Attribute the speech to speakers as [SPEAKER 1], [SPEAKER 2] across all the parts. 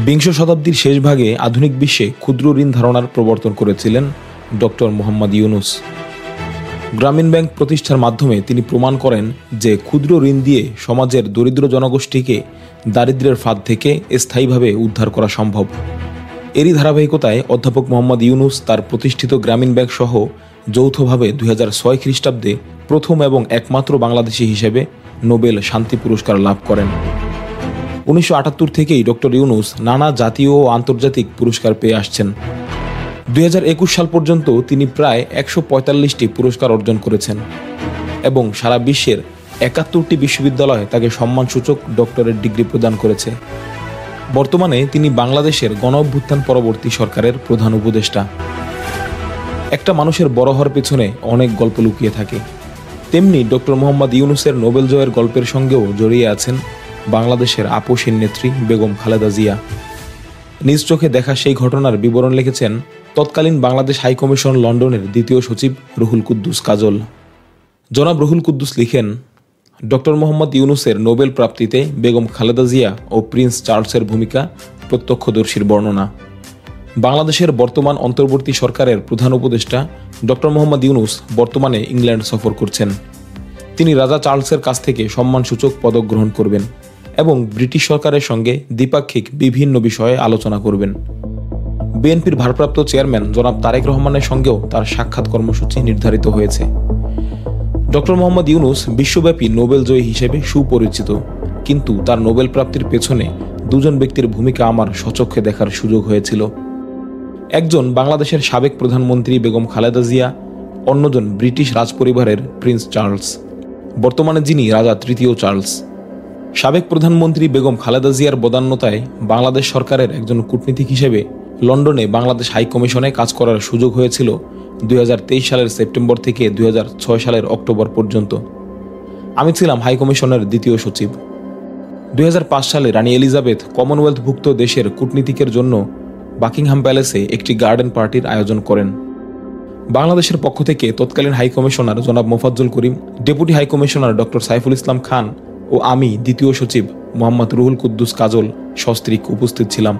[SPEAKER 1] বিংশ শতাব্দীর শেষ ভাগে আধুনিক বিশ্বে ক্ষুদ্র ঋণ ধারণার প্রবর্তন করেছিলেন ডক্টর মোহাম্মদ ইউনুস। গ্রামীণ ব্যাংক প্রতিষ্ঠার মাধ্যমে তিনি প্রমাণ করেন যে ক্ষুদ্র ঋণ দিয়ে সমাজের দরিদ্র জনগোষ্ঠীকে দারিদ্র্যের ফাঁদ থেকে স্থায়ীভাবে উদ্ধার করা সম্ভব। এরই ধারাবাহিকতায় অধ্যাপক মোহাম্মদ ইউনুস তার প্রতিষ্ঠিত গ্রামীণ ব্যাংক সহ যৌথভাবে 2006 খ্রিস্টাব্দে প্রথম এবং একমাত্র বাংলাদেশি হিসেবে নোবেল শান্তি পুরস্কার লাভ করেন। 1978 থেকেই ডক্টর ইউনুস নানা জাতীয় ও আন্তর্জাতিক পুরস্কার পেয়ে আসছেন। 2021 সাল পর্যন্ত তিনি প্রায় 145টি পুরস্কার অর্জন করেছেন এবং সারা বিশ্বের 71টি বিশ্ববিদ্যালয় তাকে সম্মানসূচক ডক্টরেট ডিগ্রি প্রদান করেছে। বর্তমানে তিনি বাংলাদেশের গণ-অভ্যুত্থান পরবর্তী সরকারের প্রধান উপদেষ্টা। একটা মানুষের বড় হওয়ার পেছনে অনেক গল্প লুকিয়ে থাকে, তেমনি ডক্টর মোহাম্মদ ইউনুসের নোবেল জয়ের গল্পের সঙ্গেও জড়িয়ে আছেন বাংলাদেশের আপসহীন নেত্রী বেগম খালেদা জিয়া। নিজ চোখে দেখা সেই ঘটনার বিবরণ লিখেছেন তৎকালীন বাংলাদেশ হাইকমিশন লন্ডনের দ্বিতীয় সচিব রুহুল কুদ্দুস কাজল। জনাব রুহুল কুদ্দুস লিখেন, ডক্টর মোহাম্মদ ইউনুসের নোবেল প্রাপ্তিতে বেগম খালেদা জিয়া ও প্রিন্স চার্লসের ভূমিকা প্রত্যক্ষদর্শীর বর্ণনা। বাংলাদেশের বর্তমান অন্তর্বর্তী সরকারের প্রধান উপদেষ্টা ডক্টর মোহাম্মদ ইউনুস বর্তমানে ইংল্যান্ড সফর করছেন। তিনি রাজা চার্লসের কাছ থেকে সম্মানসূচক পদক গ্রহণ করবেন এবং ব্রিটিশ সরকারের সঙ্গে দ্বিপাক্ষিক বিভিন্ন বিষয়ে আলোচনা করবেন। বিএনপির ভারপ্রাপ্ত চেয়ারম্যান জনাব তারেক রহমানের সঙ্গেও তার সাক্ষাৎ কর্মসূচি নির্ধারিত হয়েছে। ডক্টর মোহাম্মদ ইউনুস বিশ্বব্যাপী নোবেল জয়ী হিসেবে সুপরিচিত, কিন্তু তার নোবেল প্রাপ্তির পেছনে দুজন ব্যক্তির ভূমিকা আমার স্বচক্ষে দেখার সুযোগ হয়েছিল। একজন বাংলাদেশের সাবেক প্রধানমন্ত্রী বেগম খালেদা জিয়া, অন্যজন ব্রিটিশ রাজপরিবারের প্রিন্স চার্লস, বর্তমানে যিনি রাজা তৃতীয় চার্লস। সাবেক প্রধানমন্ত্রী বেগম খালেদা জিয়ার বদান্যতায় বাংলাদেশ সরকারের একজন কূটনীতিক হিসেবে লন্ডনে বাংলাদেশ হাইকমিশনে কাজ করার সুযোগ হয়েছিল 2023 সালের সেপ্টেম্বর থেকে 2006 সালের অক্টোবর পর্যন্ত। আমি ছিলাম হাইকমিশনের দ্বিতীয় সচিব। 2005 সালে রানী এলিজাবেথ কমনওয়েলথভুক্ত দেশের কূটনীতিকের জন্য বাকিংহাম প্যালেসে একটি গার্ডেন পার্টির আয়োজন করেন। বাংলাদেশের পক্ষ থেকে তৎকালীন হাইকমিশনার জনাব মোফাজ্জল করিম, deputy high commissioner doctor Saiful Islam Khan ও আমি দ্বিতীয় সচিব মোহাম্মদ রুহুল কুদ্দুস কাজল সস্ত্রীক উপস্থিত ছিলাম।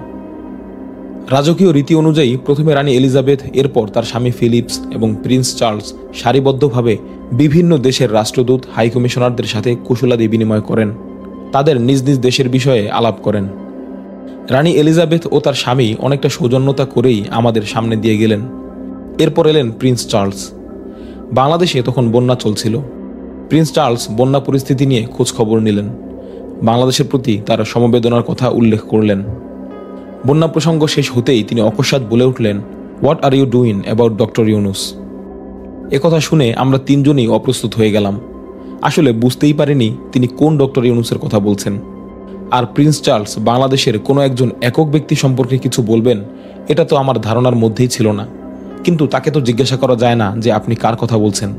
[SPEAKER 1] রাজকীয় রীতি অনুযায়ী প্রথমে রানী এলিজাবেথ, এরপর তার স্বামী ফিলিপস এবং প্রিন্স চার্লস সারিবদ্ধভাবে বিভিন্ন দেশের রাষ্ট্রদূত হাইকমিশনারদের সাথে কুশলাদি বিনিময় করেন, তাদের নিজ নিজ দেশের বিষয়ে আলাপ করেন। রানী এলিজাবেথ ও তার স্বামী অনেকটা সৌজন্যতা করেই আমাদের সামনে দিয়ে গেলেন। এরপর এলেন প্রিন্স চার্লস। বাংলাদেশে তখন বন্যা চলছিল। প্রিন্স চার্লস বন্যা পরিস্থিতি নিয়ে খোঁজ খবর নিলেন, বাংলাদেশের প্রতি তার সমবেদনার কথা উল্লেখ করলেন। বন্যা প্রসঙ্গ শেষ হতেই তিনি অকস্মাৎ বলে উঠলেন, what are you doing about doctor Yunus? একথা শুনে আমরা তিনজনই অপ্রস্তুত হয়ে গেলাম। আসলে বুঝতেই পারিনি তিনি কোন ডক্টর ইউনুসের কথা বলছেন। আর প্রিন্স চার্লস বাংলাদেশের কোনো একজন একক ব্যক্তি সম্পর্কে কিছু বলবেন, এটা তো আমার ধারণার মধ্যেই ছিল না। কিন্তু তাকে তো জিজ্ঞাসা করা যায় না যে আপনি কার কথা বলছেন।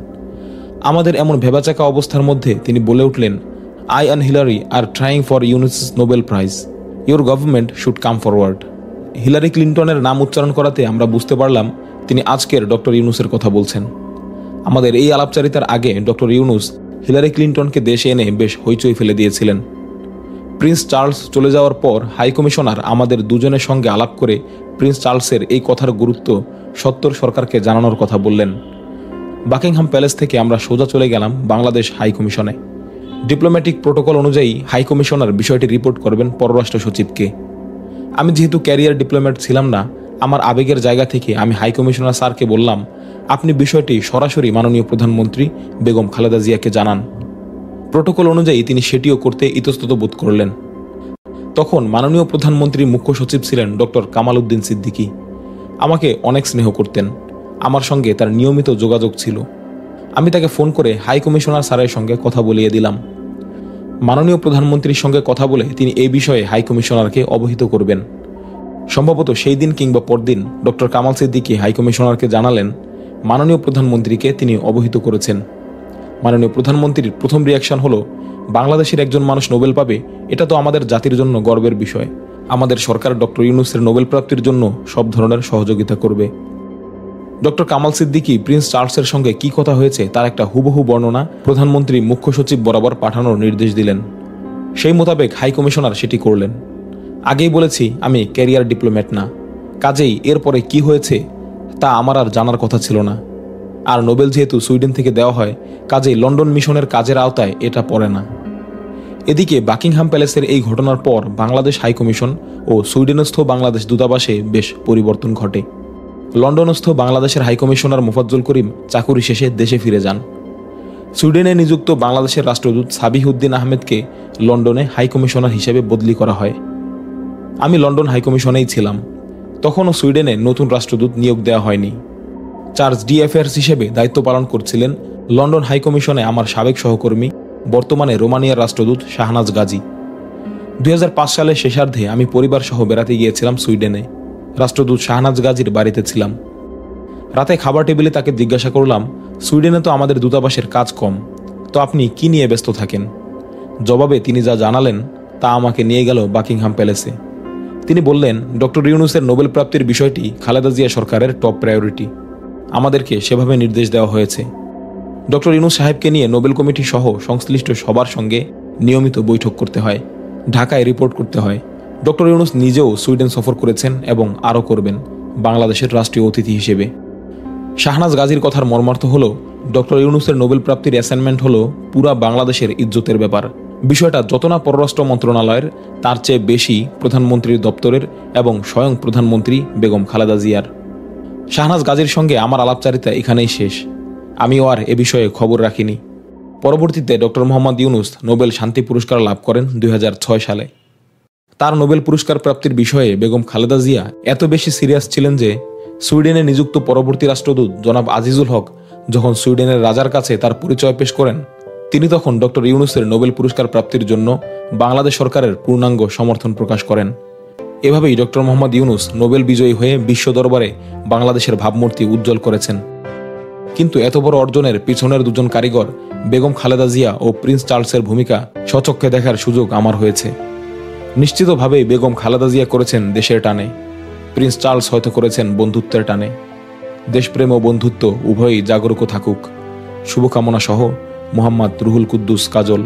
[SPEAKER 1] আমাদের এমন ভেবাচাকা অবস্থার মধ্যে তিনি বলে উঠলেন, I and Hillary are trying for Yunus Nobel prize, your government should come forward. Hillary ক্লিন্টনের নাম উচ্চারণ করাতে আমরা বুঝতে পারলাম তিনি আজকের ডক্টর ইউনুসের কথা বলছেন। আমাদের এই আলাপচারিতার আগে ডক্টর ইউনুস হিলারি ক্লিন্টনকে দেশে এনে বেশ হইচই ফেলে দিয়েছিলেন। প্রিন্স চার্লস চলে যাওয়ার পর হাইকমিশনার আমাদের দুজনের সঙ্গে আলাপ করে প্রিন্স চার্লসের এই কথার গুরুত্ব সত্তর সরকারকে জানানোর কথা বললেন। বাকিংহাম প্যালেস থেকে আমরা সোজা চলে গেলাম বাংলাদেশ হাইকমিশনে। ডিপ্লোম্যাটিক প্রোটোকল অনুযায়ী হাইকমিশনার বিষয়টি রিপোর্ট করবেন পররাষ্ট্র সচিবকে। আমি যেহেতু ক্যারিয়ার ডিপ্লোম্যাট ছিলাম না, আমার আবেগের জায়গা থেকে আমি হাইকমিশনার স্যারকে বললাম, আপনি বিষয়টি সরাসরি মাননীয় প্রধানমন্ত্রী বেগম খালেদা জিয়াকে জানান। প্রোটোকল অনুযায়ী তিনি সেটিও করতে ইতস্তত বোধ করলেন। তখন মাননীয় প্রধানমন্ত্রী মুখ্য সচিব ছিলেন ডক্টর কামাল উদ্দিন সিদ্দিকী। আমাকে অনেক স্নেহ করতেন, আমার সঙ্গে তার নিয়মিত যোগাযোগ ছিল। আমি তাকে ফোন করে হাইকমিশনার স্যারের সঙ্গে কথা বলিয়ে দিলাম। মাননীয় প্রধানমন্ত্রীর সঙ্গে কথা বলে তিনি এই বিষয়ে হাইকমিশনারকে অবহিত করবেন। সম্ভবত সেই দিন কিংবা পরদিন ডক্টর কামাল সিদ্দিকী হাইকমিশনারকে জানালেন, মাননীয় প্রধানমন্ত্রীকে তিনি অবহিত করেছেন। মাননীয় প্রধানমন্ত্রীর প্রথম রিয়াকশন হলো, বাংলাদেশের একজন মানুষ নোবেল পাবে, এটা তো আমাদের জাতির জন্য গর্বের বিষয়। আমাদের সরকার ডক্টর ইউনুসের নোবেল প্রাপ্তির জন্য সব ধরনের সহযোগিতা করবে। ডক্টর কামাল সিদ্দিকী প্রিন্স চার্লসের সঙ্গে কি কথা হয়েছে তার একটা হুবহু বর্ণনা প্রধানমন্ত্রী মুখ্য সচিব বরাবর পাঠানোর নির্দেশ দিলেন। সেই মোতাবেক হাইকমিশনার সেটি করলেন। আগেই বলেছি আমি ক্যারিয়ার ডিপ্লোম্যাট না, কাজেই এরপরে কি হয়েছে তা আমার আর জানার কথা ছিল না। আর নোবেল যেহেতু সুইডেন থেকে দেওয়া হয়, কাজেই লন্ডন মিশনের কাজের আওতায় এটা পড়ে না। এদিকে বাকিংহাম প্যালেসের এই ঘটনার পর বাংলাদেশ হাইকমিশন ও সুইডেনস্থ বাংলাদেশ দূতাবাসে বেশ পরিবর্তন ঘটে। লন্ডনস্থ বাংলাদেশের হাইকমিশনার মোফাজ্জল করিম চাকুরি শেষে দেশে ফিরে যান। সুইডেনে নিযুক্ত বাংলাদেশের রাষ্ট্রদূত সাবিহউদ্দিন আহমেদকে লন্ডনে হাইকমিশনার হিসেবে বদলি করা হয়। আমি লন্ডন হাইকমিশনেই ছিলাম। তখনও সুইডেনে নতুন রাষ্ট্রদূত নিয়োগ দেওয়া হয়নি। চার্জ ডি অ্যাফেয়ার্স হিসেবে দায়িত্ব পালন করছিলেন লন্ডন হাইকমিশনে আমার সাবেক সহকর্মী, বর্তমানে রোমানিয়ার রাষ্ট্রদূত শাহনাজ গাজী। 2005 সালের শেষার্ধে আমি পরিবার সহ বেড়াতে গিয়েছিলাম সুইডেনে। রাষ্ট্রদূত শাহনাজ গাজীর বাড়িতে ছিলাম। রাতে খাবার টেবিলে তাকে জিজ্ঞাসা করলাম, সুইডেনে তো আমাদের দূতাবাসের কাজ কম, তো আপনি কি নিয়ে ব্যস্ত থাকেন? জবাবে তিনি যা জানালেন তা আমাকে নিয়ে গেল বাকিংহাম প্যালেসে। তিনি বললেন, ডক্টর ইউনূসের নোবেল প্রাপ্তির বিষয়টি খালেদা জিয়া সরকারের টপ প্রায়োরিটি। আমাদেরকে সেভাবে নির্দেশ দেওয়া হয়েছে। ডক্টর ইউনূস সাহেবকে নিয়ে নোবেল কমিটি সহ সংশ্লিষ্ট সবার সঙ্গে নিয়মিত বৈঠক করতে হয়, ঢাকায় রিপোর্ট করতে হয়। ডক্টর ইউনূস নিজেও সুইডেন সফর করেছেন এবং আরও করবেন বাংলাদেশের রাষ্ট্রীয় অতিথি হিসেবে। শাহনাজ গাজীর কথার মর্মার্থ হল, ডক্টর ইউনূসের নোবেল প্রাপ্তির অ্যাসাইনমেন্ট হল পুরা বাংলাদেশের ইজ্জতের ব্যাপার। বিষয়টা যত না পররাষ্ট্র মন্ত্রণালয়ের, তার চেয়ে বেশি প্রধানমন্ত্রীর দপ্তরের এবং স্বয়ং প্রধানমন্ত্রী বেগম খালেদা জিয়ার। শাহনাজ গাজীর সঙ্গে আমার আলাপচারিতা এখানেই শেষ। আমিও আর এ বিষয়ে খবর রাখিনি। পরবর্তীতে ডক্টর মোহাম্মদ ইউনূস নোবেল শান্তি পুরস্কার লাভ করেন 2006 সালে। তার নোবেল পুরস্কার প্রাপ্তির বিষয়ে বেগম খালেদা জিয়া এত বেশি সিরিয়াস ছিলেন যে সুইডেনে নিযুক্ত পরবর্তী রাষ্ট্রদূত জনাব আজিজুল হক যখন সুইডেনের রাজার কাছে তার পরিচয় পেশ করেন, তিনি তখন ডক্টর ইউনূসের নোবেল পুরস্কার প্রাপ্তির জন্য বাংলাদেশ সরকারের পূর্ণাঙ্গ সমর্থন প্রকাশ করেন। এভাবেই ডক্টর মোহাম্মদ ইউনূস নোবেল বিজয়ী হয়ে বিশ্ব দরবারে বাংলাদেশের ভাবমূর্তি উজ্জ্বল করেছেন। কিন্তু এত বড় অর্জনের পিছনের দুজন কারিগর বেগম খালেদা জিয়া ও প্রিন্স চার্লসের ভূমিকা স্বচক্ষে দেখার সুযোগ আমার হয়েছে। নিশ্চিতভাবেই বেগম খালেদা জিয়া করেছেন দেশের টানে, প্রিন্স চার্লস হয়তো করেছেন বন্ধুত্বের টানে। দেশপ্রেম ও বন্ধুত্ব উভয়ই জাগরুক থাকুক। শুভকামনা সহ মোহাম্মদ রুহুল কুদ্দুস কাজল।